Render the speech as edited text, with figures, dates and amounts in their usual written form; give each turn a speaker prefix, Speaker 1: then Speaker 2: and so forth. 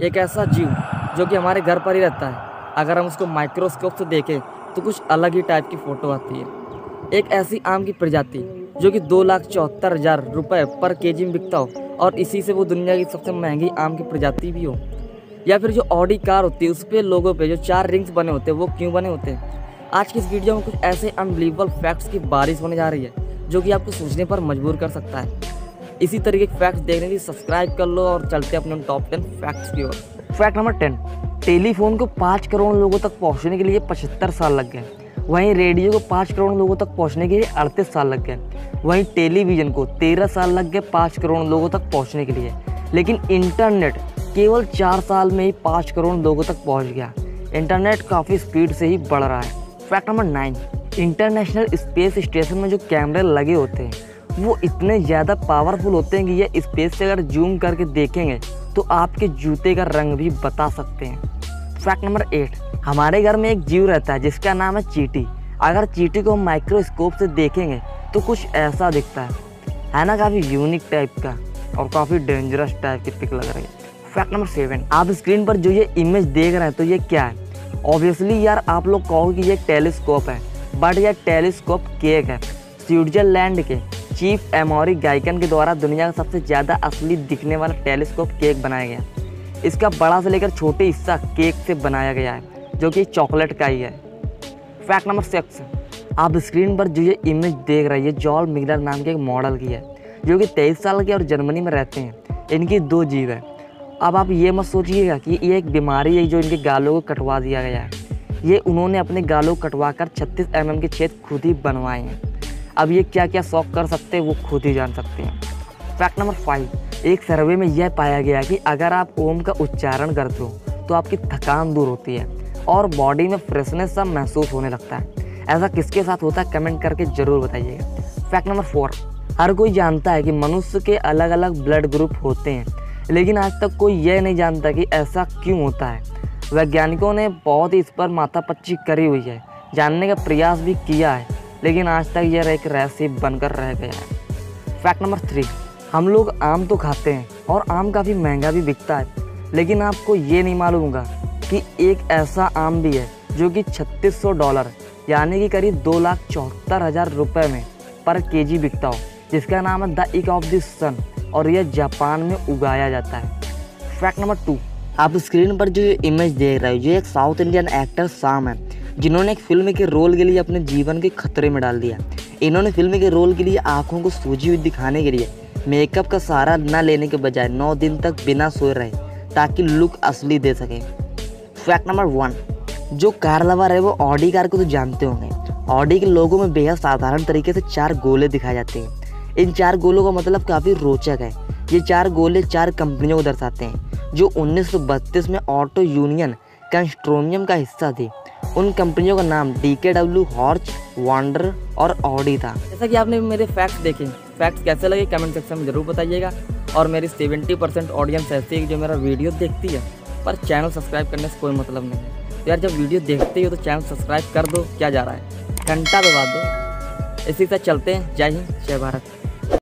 Speaker 1: एक ऐसा जीव जो कि हमारे घर पर ही रहता है। अगर हम उसको माइक्रोस्कोप से देखें तो कुछ अलग ही टाइप की फ़ोटो आती है। एक ऐसी आम की प्रजाति जो कि 2,74,000 रुपये पर केजी में बिकता हो और इसी से वो दुनिया की सबसे महंगी आम की प्रजाति भी हो। या फिर जो ऑडी कार होती है उस पर लोगों पे जो 4 रिंग्स बने होते हैं वो क्यों बने होते हैं। आज की इस वीडियो में कुछ ऐसे अनबिलीवेबल फैक्ट्स की बारिश होने जा रही है जो कि आपको सोचने पर मजबूर कर सकता है। इसी तरीके के फैक्ट्स देखने के लिए सब्सक्राइब कर लो और चलते अपने टॉप 10 फैक्ट्स की ओर। फैक्ट नंबर 10, टेलीफोन को 5 करोड़ लोगों तक पहुंचने के लिए 75 साल लग गए। वहीं रेडियो को 5 करोड़ लोगों तक पहुंचने के लिए 38 साल लग गए। वहीं टेलीविज़न को 13 साल लग गए 5 करोड़ लोगों तक पहुंचने के लिए। लेकिन इंटरनेट केवल 4 साल में ही 5 करोड़ लोगों तक पहुंच गया। इंटरनेट काफ़ी स्पीड से ही बढ़ रहा है। Fact number 9, international space station में जो कैमरे लगे होते हैं वो इतने ज़्यादा पावरफुल होते हैं कि ये स्पेस से अगर जूम करके देखेंगे तो आपके जूते का रंग भी बता सकते हैं। फैक्ट नंबर 8, हमारे घर में एक जीव रहता है जिसका नाम है चींटी। अगर चींटी को हम माइक्रोस्कोप से देखेंगे तो कुछ ऐसा दिखता है ना, काफ़ी यूनिक टाइप का और काफ़ी डेंजरस टाइप की पिक लग रही है। फैक्ट नंबर 7, आप स्क्रीन पर जो ये इमेज देख रहे हैं तो ये क्या है। ऑब्वियसली यार आप लोग कहोगे कि ये टेलीस्कोप है, बट यह टेलीस्कोप केक है। स्विट्जरलैंड के चीफ एमोरी गायकन के द्वारा दुनिया का सबसे ज़्यादा असली दिखने वाला टेलीस्कोप केक बनाया गया। इसका बड़ा से लेकर छोटे हिस्सा केक से बनाया गया है जो कि चॉकलेट का ही है। फैक्ट नंबर 6, आप स्क्रीन पर जो ये इमेज देख रहे हैं जॉल मिलर नाम के एक मॉडल की है जो कि 23 साल के और जर्मनी में रहते हैं। इनकी 2 जीव है। अब आप ये मत सोचिएगा कि ये एक बीमारी है जो इनके गालों को कटवा दिया गया है। ये उन्होंने अपने गालों को कटवा कर 36 mm के छेद खुद ही बनवाए हैं। अब ये क्या क्या शौक कर सकते हैं वो खुद ही जान सकते हैं। फैक्ट नंबर 5, एक सर्वे में यह पाया गया कि अगर आप ओम का उच्चारण करते हो तो आपकी थकान दूर होती है और बॉडी में फ्रेशनेस सा महसूस होने लगता है। ऐसा किसके साथ होता है कमेंट करके ज़रूर बताइएगा। फैक्ट नंबर 4, हर कोई जानता है कि मनुष्य के अलग अलग ब्लड ग्रुप होते हैं, लेकिन आज तक कोई यह नहीं जानता कि ऐसा क्यों होता है। वैज्ञानिकों ने बहुत ही इस पर माथापच्ची करी हुई है, जानने का प्रयास भी किया है, लेकिन आज तक यह एक रहस्य बनकर रह गया है। फैक्ट नंबर 3, हम लोग आम तो खाते हैं और आम काफ़ी महंगा भी बिकता है, लेकिन आपको ये नहीं मालूम होगा कि एक ऐसा आम भी है जो कि $3600 यानी कि करीब 2,74,000 रुपये में पर केजी बिकता हो, जिसका नाम है द इक ऑफ द सन और यह जापान में उगाया जाता है। फैक्ट नंबर 2, आप स्क्रीन पर जो इमेज देख रहे हो ये एक साउथ इंडियन एक्टर शाम है जिन्होंने एक फिल्म के रोल के लिए अपने जीवन के खतरे में डाल दिया। इन्होंने फिल्म के रोल के लिए आंखों को सूजी हुई दिखाने के लिए मेकअप का सहारा न लेने के बजाय 9 दिन तक बिना सोए रहे ताकि लुक असली दे सके। फैक्ट नंबर 1, जो कार लवर है वो ऑडी कार को तो जानते होंगे। ऑडी के लोगों में बेहद साधारण तरीके से 4 गोले दिखाए जाते हैं। इन 4 गोलों का मतलब काफ़ी रोचक है। ये 4 गोले 4 कंपनियों को दर्शाते हैं जो 1932 में ऑटो यूनियन कंस्ट्रोमियम का हिस्सा थी। उन कंपनियों का नाम DKW, हॉर्च, वॉन्डर और ऑडी था। जैसा कि आपने मेरे फैक्ट्स देखे, फैक्ट्स कैसे लगे कमेंट सेक्शन में ज़रूर बताइएगा। और मेरी 70% ऑडियंस ऐसी है जो मेरा वीडियो देखती है पर चैनल सब्सक्राइब करने से कोई मतलब नहीं है। तो यार जब वीडियो देखते हो तो चैनल सब्सक्राइब कर दो, क्या जा रहा है, घंटा दबा दो। इसी के साथ चलते हैं। जय हिंद, जय भारत।